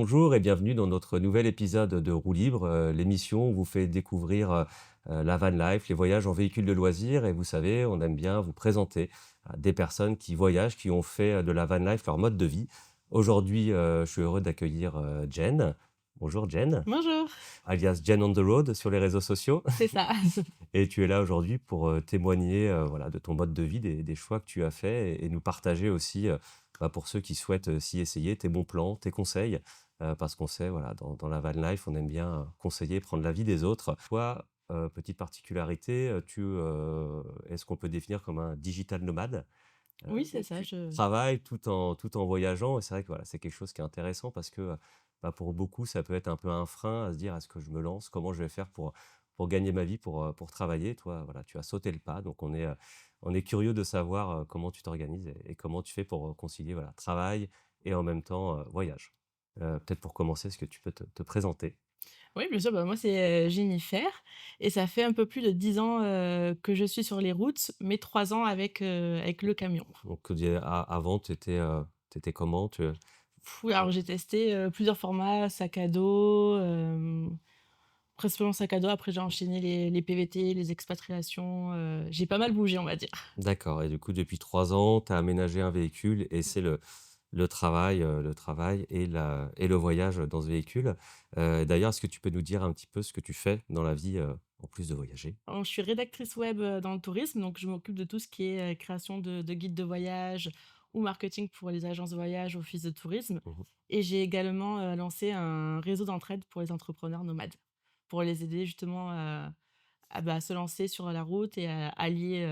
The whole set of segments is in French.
Bonjour et bienvenue dans notre nouvel épisode de Roue Libre, l'émission où on vous fait découvrir la van life, les voyages en véhicule de loisirs. Et vous savez, on aime bien vous présenter des personnes qui voyagent, qui ont fait de la van life leur mode de vie. Aujourd'hui, je suis heureux d'accueillir Jen. Bonjour Jen, Bonjour, alias Jen on the road sur les réseaux sociaux. c'est ça. Et tu es là aujourd'hui pour témoigner voilà, de ton mode de vie, des choix que tu as faits et nous partager aussi, pour ceux qui souhaitent s'y essayer, tes bons plans, tes conseils. Parce qu'on sait, voilà, dans la van life, on aime bien conseiller, prendre l'avis des autres. Toi, petite particularité, est-ce qu'on peut définir comme un digital nomade? Oui, c'est Donc ça, tu je travailles tout en voyageant. Et c'est vrai que voilà, c'est quelque chose qui est intéressant parce que pour beaucoup, ça peut être un peu un frein à se dire: «Est-ce que je me lance? Comment je vais faire pour gagner ma vie, pour travailler?» Toi, voilà, tu as sauté le pas. Donc on est curieux de savoir comment tu t'organises et comment tu fais pour concilier voilà, travail et en même temps voyage. Peut-être pour commencer, est-ce que tu peux te présenter? oui, bien sûr, bah, moi, c'est, Jennifer et ça fait un peu plus de 10 ans, que je suis sur les routes, mais 3 ans avec le camion. Donc avant, tu étais comment? Oui, alors j'ai testé, plusieurs formats, sac à dos, principalement sac à dos, après j'ai enchaîné les PVT, les expatriations, j'ai pas mal bougé, on va dire. D'accord, et du coup, depuis 3 ans, tu as aménagé un véhicule et c'est le travail et le voyage dans ce véhicule. D'ailleurs, est-ce que tu peux nous dire un petit peu ce que tu fais dans la vie, en plus de voyager? Alors, je suis rédactrice web, dans le tourisme, donc je m'occupe de tout ce qui est, création de guides de voyage ou marketing pour les agences de voyage, offices de tourisme Mmh. et j'ai également, lancé un réseau d'entraide pour les entrepreneurs nomades, pour les aider justement, se lancer sur la route et à allier,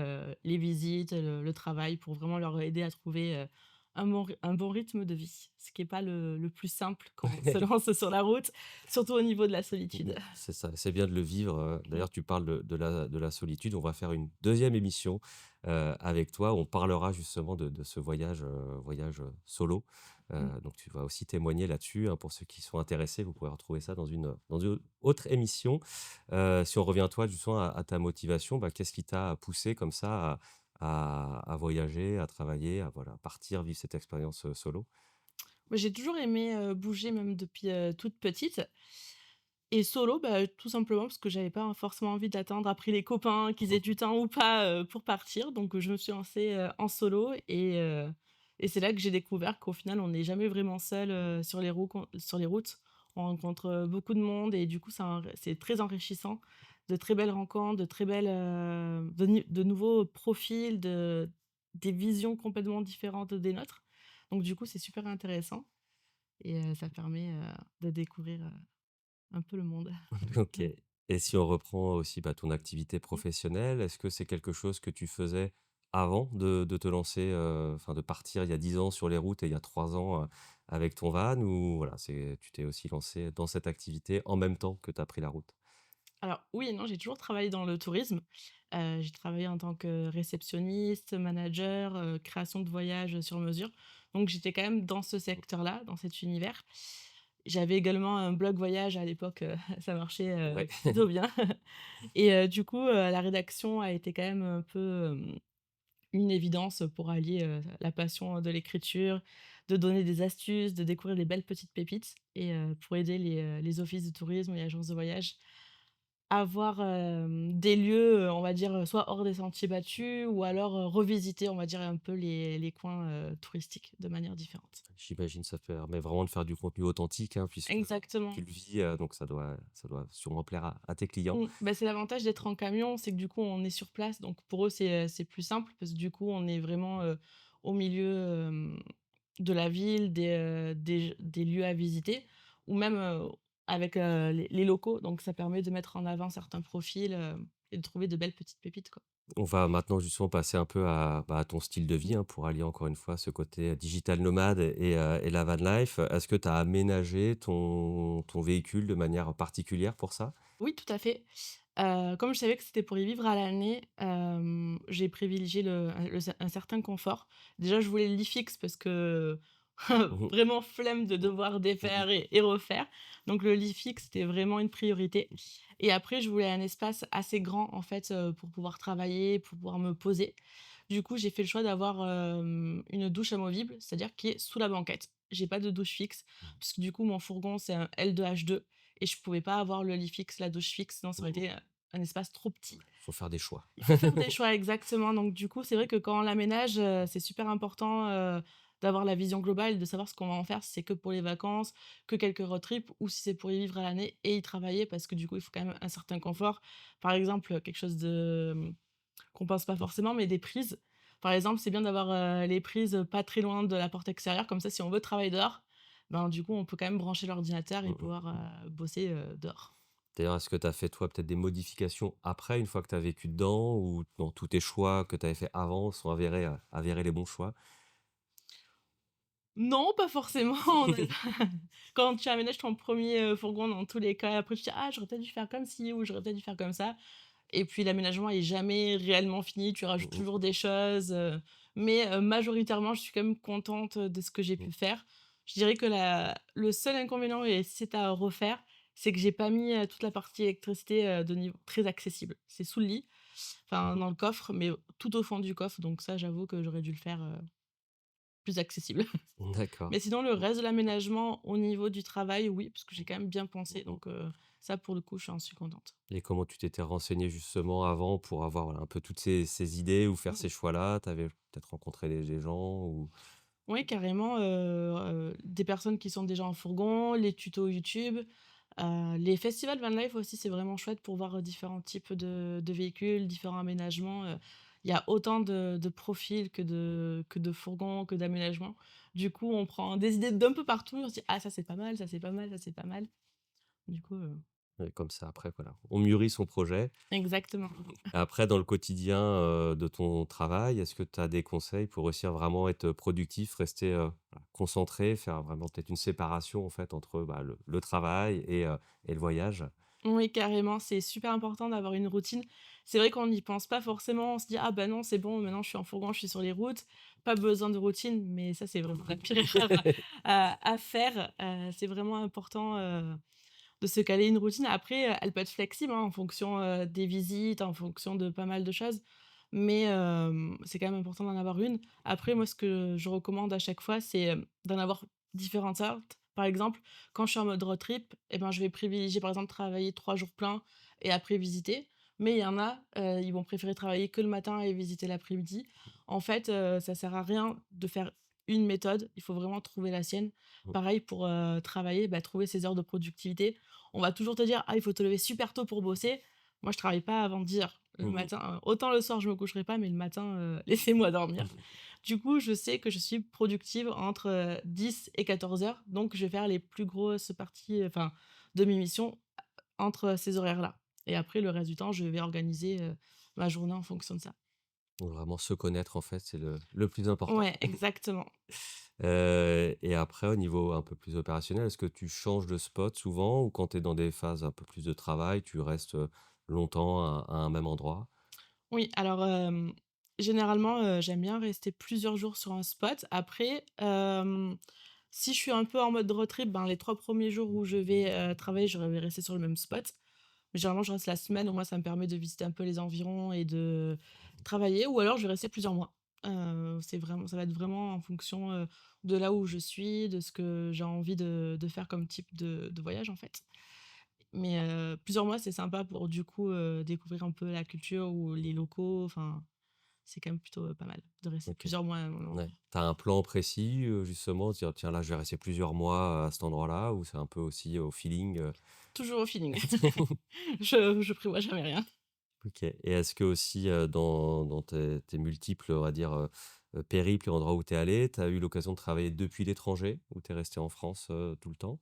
les visites, le travail pour vraiment leur aider à trouver, un bon rythme de vie. Ce qui est pas le plus simple quand on se lance sur la route, surtout au niveau de la solitude. C'est ça, c'est bien de le vivre, Mmh. d'ailleurs tu parles de la solitude. On va faire une deuxième émission, avec toi où on parlera justement de ce voyage solo. Mmh. Donc tu vas aussi témoigner là-dessus, hein, pour ceux qui sont intéressés. Vous pourrez retrouver ça dans une autre émission. Si on revient toi justement à ta motivation, qu'est-ce qui t'a poussé comme ça à voyager, à travailler, à voilà, partir vivre cette expérience, solo? Moi, j'ai toujours aimé, bouger même depuis, toute petite et solo, tout simplement parce que j'avais pas forcément envie d'attendre après les copains qu'ils aient du temps ou pas, pour partir donc je me suis lancée, en solo et c'est là que j'ai découvert qu'au final, on n'est jamais vraiment seul, sur les routes. On rencontre, beaucoup de monde et du coup, c'est très enrichissant, de très belles rencontres, de très belles, de nouveaux profils, des visions complètement différentes des nôtres donc du coup, c'est super intéressant. Et ça permet, de découvrir, un peu le monde. OK, et si on reprend aussi, ton activité Mmh. professionnelle, est-ce que c'est quelque chose que tu faisais avant de te lancer, enfin de partir il y a 10 ans sur les routes et il y a 3 ans, avec ton van, ou voilà, tu t'es aussi lancé dans cette activité en même temps que tu as pris la route? Alors oui et non, j'ai toujours travaillé dans le tourisme. J'ai travaillé en tant que réceptionniste, manager, création de voyages, sur mesure. Donc j'étais quand même dans ce secteur-là, dans cet univers. J'avais également un blog voyage à l'époque, ça marchait, Ouais. plutôt bien et du coup, la rédaction a été quand même un peu, une évidence pour allier, la passion de l'écriture, de donner des astuces, de découvrir les belles petites pépites et pour aider les offices de tourisme et les agences de voyage à avoir, des lieux, on va dire, soit hors des sentiers battus ou alors, revisiter, on va dire, un peu les coins, touristiques de manière différente. J'imagine, ça permet vraiment de faire du contenu authentique, hein, puisque tu Exactement. le vis, donc ça doit sûrement plaire à tes clients. Mmh. C'est l'avantage d'être en camion, c'est que du coup, on est sur place, donc pour eux, c'est plus simple parce que du coup, on est vraiment, au milieu, de la ville, des lieux à visiter ou même, avec, les locaux, donc ça permet de mettre en avant certains profils, et de trouver de belles petites pépites, quoi. On va maintenant justement passer un peu à ton style de vie, hein, pour allier encore une fois ce côté digital nomade et la van life. Est-ce que tu as aménagé ton véhicule de manière particulière pour ça? Oui, tout à fait. Comme je savais que c'était pour y vivre à l'année, j'ai privilégié un certain confort. Déjà, je voulais le lit fixe parce que Mmh. vraiment flemme de devoir Mmh. défaire et refaire. Donc le lit fixe, c'était vraiment une priorité et après, je voulais un espace assez grand, en fait, pour pouvoir travailler, pour pouvoir me poser. Du coup, j'ai fait le choix d'avoir, une douche amovible, c'est-à-dire qui est sous la banquette. j'ai pas de douche fixe, Mmh. puisque du coup, mon fourgon, c'est un L2H2 et je pouvais pas avoir le lit fixe, la douche fixe, sinon ça aurait Mmh. été, un espace trop petit. Ouais, faut faire des choix. Il faut faire des choix, exactement. Donc du coup, c'est vrai que quand on l'aménage, c'est super important, d'avoir la vision globale, de savoir ce qu'on va en faire, si c'est que pour les vacances, que quelques road trips ou si c'est pour y vivre à l'année et y travailler parce que du coup, il faut quand même un certain confort. Par exemple, quelque chose de, qu'on pense pas forcément, mais des prises. Par exemple, c'est bien d'avoir, les prises, pas très loin de la porte extérieure, comme ça, si on veut travailler dehors, ben, du coup, on peut quand même brancher l'ordinateur et Mmh mh. pouvoir, bosser, dehors. D'ailleurs, est-ce que tu as fait toi peut-être des modifications après, une fois que tu as vécu dedans ou non, tous tes choix que tu avais fait avant sont avérés les bons choix? Non, pas forcément, on est quand tu aménages ton premier er fourgon, dans tous les cas, après tu te dis: «Ah, j'aurais peut-être dû faire comme ci ou j'aurais peut-être dû faire comme ça» et puis l'aménagement est jamais réellement fini, tu Mmh rajoutes mh. toujours des choses, mais majoritairement, je suis quand même contente, de ce que j'ai Mmh. pu faire. Je dirais que la le seul inconvénient et si c'était à refaire, c'est que j'ai pas mis, toute la partie électricité, de niveau très accessible. C'est sous le lit, enfin Mmh. dans le coffre, mais tout au fond du coffre, donc ça, j'avoue que j'aurais dû le faire, plus accessible. D'accord. Mais sinon, le reste de l'aménagement au niveau du travail, oui, parce que j'ai Mmh. quand même bien Mmh pensé, mh. donc ça, pour le coup, j'en suis contente. Et comment tu t'étais renseigné justement avant pour avoir, voilà, un peu toutes ces idées ou faire ces Mmh. choix-là? Tu avais peut-être rencontré des gens ou Oui, carrément, des personnes qui sont déjà en fourgon, les tutos YouTube, les festivals van life aussi, c'est vraiment chouette pour voir, différents types de véhicules, différents aménagements, il y a autant de profils que de fourgons, que d'aménagements. Du coup, on prend des idées d'un peu partout, on se dit: «Ah ça, c'est pas mal, ça, c'est pas mal, ça, c'est pas mal». Du coup, comme ça après voilà, on mûrit son projet. exactement. Après dans le quotidien, de ton travail, est-ce que tu as des conseils pour réussir vraiment à être productif, rester, voilà, concentré, faire vraiment peut-être une séparation en fait entre, bah, le travail et le voyage? Oui, carrément, c'est super important d'avoir une routine. C'est vrai qu'on n'y pense pas forcément, on se dit: «Ah bah non, c'est bon, maintenant je suis en fourgon, je suis sur les routes, pas besoin de routine», mais ça, c'est vraiment la pire erreur à faire. C'est vraiment important, de se caler une routine. Après, elle peut être flexible, hein, en fonction, des visites, en fonction de pas mal de choses, mais c'est quand même important d'en avoir une. Après, moi, ce que je recommande à chaque fois, c'est, d'en avoir différentes sortes. Par exemple, quand je suis en mode road trip et ben, je vais privilégier, par exemple, travailler 3 jours pleins et après visiter. Mais il y en a, ils vont préférer travailler que le matin et visiter l'après-midi. En fait, ça sert à rien de faire une méthode, il faut vraiment trouver la sienne. Mmh. Pareil pour, travailler, bah, trouver ses heures de productivité. On va toujours te dire: «Ah, il faut te lever super tôt pour bosser». Moi, je travaille pas avant 10 heures le Mmh. matin, autant le soir je me coucherai pas, mais le matin, laissez-moi dormir. Mmh. Du coup, je sais que je suis productive entre, 10 et 14 heures, donc je vais faire les plus grosses parties, enfin, de mes missions entre ces horaires-là et après le reste du temps, je vais organiser, ma journée en fonction de ça. Donc vraiment se connaître en fait, c'est le plus important. Ouais, exactement. Et après au niveau un peu plus opérationnel, est-ce que tu changes de spot souvent ou quand tu es dans des phases un peu plus de travail, tu restes, longtemps à un même endroit? Oui, alors, généralement, j'aime bien rester plusieurs jours sur un spot. Après, si je suis un peu en mode road trip, ben, les 3 premiers jours où je vais, travailler, je vais rester sur le même spot. Mais généralement, je reste la semaine, au moins ça me permet de visiter un peu les environs et de travailler ou alors je vais rester plusieurs mois. C'est vraiment ça va être vraiment en fonction, de là où je suis, de ce que j'ai envie de faire comme type de voyage, en fait. Mais plusieurs mois, c'est sympa pour du coup, découvrir un peu la culture ou les locaux, enfin, c'est quand même plutôt, pas mal de rester OK. plusieurs mois à un moment. Ouais. Tu as un plan précis, justement, dire: «Tiens là, je vais rester plusieurs mois à cet endroit-là» ou c'est un peu aussi au feeling? Toujours au feeling. Je prévois jamais rien. OK et est-ce que aussi, dans tes multiples, on va dire, périples et endroits où tu es allé, tu as eu l'occasion de travailler depuis l'étranger ou tu es resté en France, tout le temps?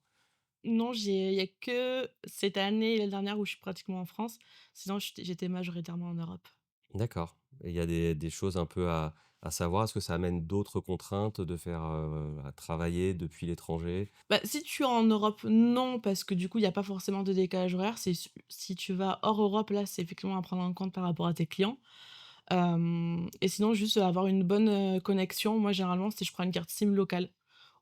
Non, il y a que cette année et l'année dernière où je suis pratiquement en France. Sinon, j'étais majoritairement en Europe. D'accord et il y a des choses un peu à savoir? Est-ce que ça amène d'autres contraintes de faire, à travailler depuis l'étranger? Bah, si tu es en Europe, non, parce que du coup, il y a pas forcément de décalage horaire. C'est si tu vas hors Europe, là, c'est effectivement à prendre en compte par rapport à tes clients. Et sinon, juste avoir une bonne, connexion. Moi, généralement, si je prends une carte SIM locale.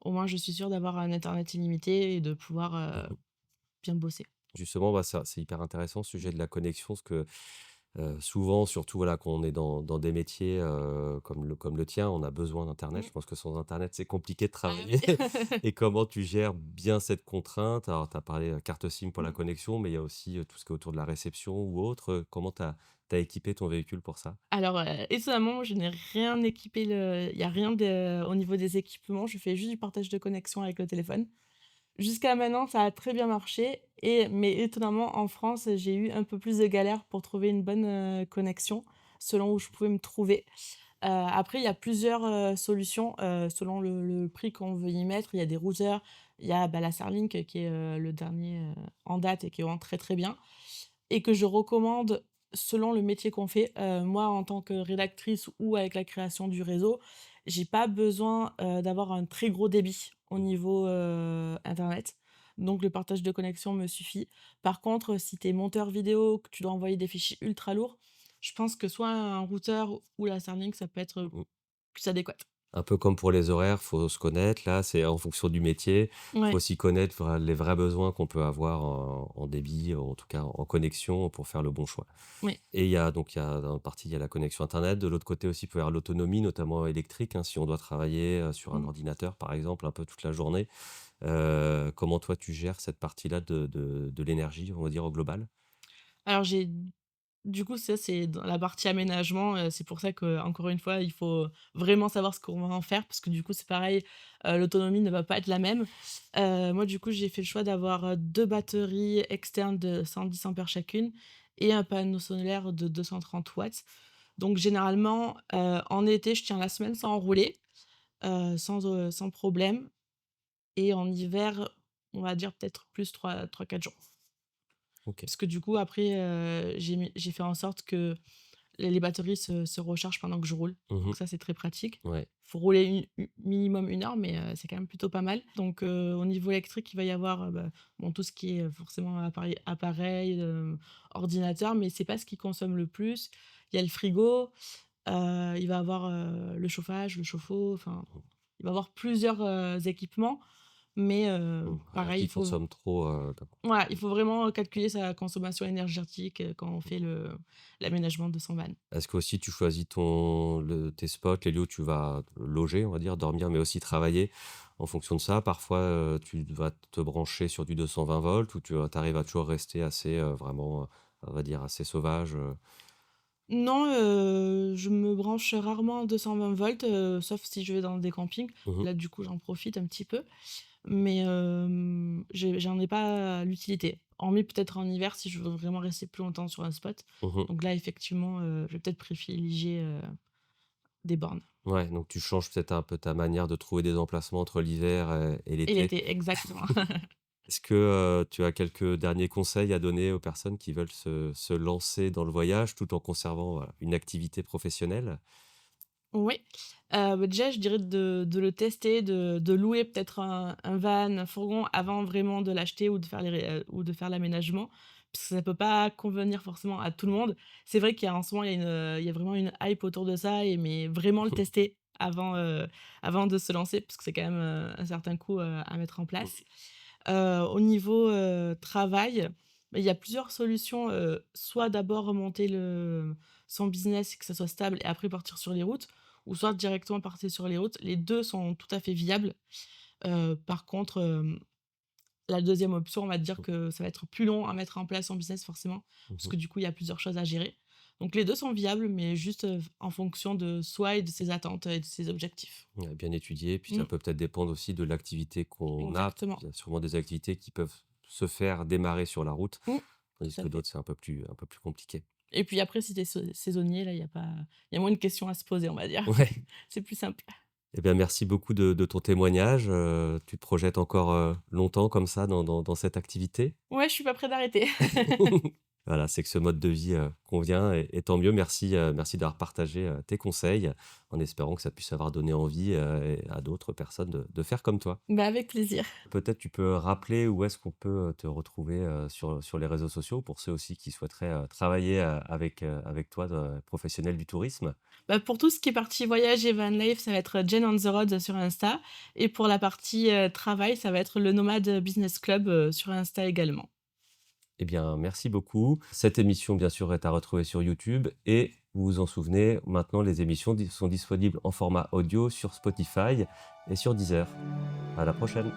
Au moins, je suis sûre d'avoir un internet illimité et de pouvoir, Mmh. bien bosser. Justement, bah, ça c'est hyper intéressant, ce sujet de la connexion, parce que Souvent, surtout, voilà, quand on est dans des métiers, comme le tien, on a besoin d'internet. Mmh. Je pense que sans internet, c'est compliqué de Ah travailler. oui. Et comment tu gères bien cette contrainte? Alors, tu as parlé, carte SIM pour la Mmh. connexion, mais il y a aussi, tout ce qui est autour de la réception ou autre. Comment tu as équipé ton véhicule pour ça? Alors, étonnamment, je n'ai rien équipé le il y a rien au niveau des équipements, je fais juste du partage de connexion avec le téléphone. Jusqu'à maintenant, ça a très bien marché mais étonnamment, en France, j'ai eu un peu plus de galères pour trouver une bonne, connexion, selon où je pouvais me trouver. Après, il y a plusieurs, solutions, selon le prix qu'on veut y mettre. Il y a des routeurs, il y a, bah, la Starlink qui est, le dernier, en date et qui est vraiment très, très bien et que je recommande selon le métier qu'on fait. Moi, en tant que rédactrice ou avec la création du réseau, j'ai pas besoin, d'avoir un très gros débit au niveau, internet. Donc le partage de connexion me suffit. Par contre, si tu es monteur vidéo, que tu dois envoyer des fichiers ultra lourds, je pense que soit un routeur ou la Starlink, ça peut être Mmh. plus adéquat. Un peu comme pour les horaires, faut se connaître. Là, c'est en fonction du métier. Faut Ouais, aussi connaître les vrais besoins qu'on peut avoir en débit, en tout cas en connexion, pour faire le bon choix. ouais. Et il y a dans une partie, il y a la connexion internet. De l'autre côté aussi, il peut y avoir l'autonomie, notamment électrique, hein, si on doit travailler, sur un Mmh. ordinateur, par exemple, un peu toute la journée. Comment toi, tu gères cette partie-là de l'énergie, on va dire, au global? Alors j'ai du coup, ça, c'est dans la partie aménagement, c'est pour ça que encore une fois, il faut vraiment savoir ce qu'on va en faire parce que du coup, c'est pareil, l'autonomie ne va pas être la même. Moi, du coup, j'ai fait le choix d'avoir, 2 batteries externes de 110 ampères chacune et un panneau solaire de 230 watts. Donc généralement, en été, je tiens la semaine sans rouler, sans problème et en hiver, on va dire peut-être plus 3-4 jours. OK. Parce que du coup après, j'ai fait en sorte que les batteries se rechargent pendant que je roule. Mmh. Donc ça, c'est très pratique. Ouais. Faut rouler minimum 1 heure, mais c'est quand même plutôt pas mal. Donc au niveau électrique, il va y avoir, bah, bon, tout ce qui est, forcément appareil, ordinateur, mais c'est pas ce qui consomme le plus. Il y a le frigo, il va y avoir, le chauffage, le chauffe-eau, enfin, il va y avoir plusieurs, équipements, mais Rien pareil, qui consomme trop, il faut vraiment calculer sa consommation énergétique, quand on fait l'aménagement de son van. Est-ce qu'aussi tu choisis tes spots, les lieux où tu vas loger, on va dire, dormir, mais aussi travailler en fonction de ça? Parfois, tu vas te brancher sur du 220 volts ou tu arrives à toujours rester assez, vraiment, on va dire assez sauvage, Non, je me branche rarement en 220 volts, sauf si je vais dans des campings. Mmh mh. Là, du coup, j'en profite un petit peu, mais j'en ai pas l'utilité. Hormis peut-être en hiver si je veux vraiment rester plus longtemps sur un spot. Mmh. Donc là, effectivement, je vais peut-être privilégier, des bornes. Ouais, donc tu changes peut-être un peu ta manière de trouver des emplacements entre l'hiver et Et l'été. l'été, exactement. Est-ce que, tu as quelques derniers conseils à donner aux personnes qui veulent se lancer dans le voyage tout en conservant, voilà, une activité professionnelle? Oui, bah, déjà, je dirais de le tester, de louer peut-être un van, un fourgon avant vraiment de l'acheter ou de faire ou de faire l'aménagement. Parce que ça peut pas convenir forcément à tout le monde. C'est vrai qu'il y a en ce moment, il y a vraiment une hype autour de ça mais vraiment le tester avant de se lancer parce que c'est quand même, un certain coût, à mettre en place. Au niveau, travail, bah, il y a plusieurs solutions, soit d'abord monter son business et que ça soit stable et après partir sur les routes ou soit directement partir sur les routes. Les 2 sont tout à fait viables. Par contre, la deuxième option, on va dire que ça va être plus long à mettre en place son business forcément, Mmh parce mh. que du coup, il y a plusieurs choses à gérer. Donc les 2 sont viables, mais juste, en fonction de soi et de ses attentes et de ses objectifs. Ouais, bien étudié, puis ça Mmh, peut peut-être dépendre aussi de l'activité qu'on a. exactement. Il y a sûrement des activités qui peuvent se faire démarrer sur la route, Mmh, tandis tout à que fait. d'autres, c'est un peu plus compliqué. Et puis après, si tu es saisonnier, là, il y a moins de questions à se poser, on va dire. Ouais, C'est plus simple. eh bien, merci beaucoup de ton témoignage, tu te projettes encore, longtemps comme ça dans cette activité? Ouais, je suis pas prêt d'arrêter. Voilà, c'est que ce mode de vie, convient et tant mieux. Merci d'avoir partagé, tes conseils, en espérant que ça puisse avoir donné envie, à d'autres personnes de faire comme toi. Bah, avec plaisir. Peut-être tu peux rappeler où est-ce qu'on peut, te retrouver, sur les réseaux sociaux pour ceux aussi qui souhaiteraient, travailler, avec toi, professionnel du tourisme? Bah, pour tout ce qui est partie voyage et van life, ça va être Jen on the road sur Insta et pour la partie, travail, ça va être le Nomade Business Club, sur Insta également. Eh bien, merci beaucoup. Cette émission, bien sûr, est à retrouver sur YouTube et vous vous en souvenez, maintenant les émissions sont disponibles en format audio sur Spotify et sur Deezer. À la prochaine.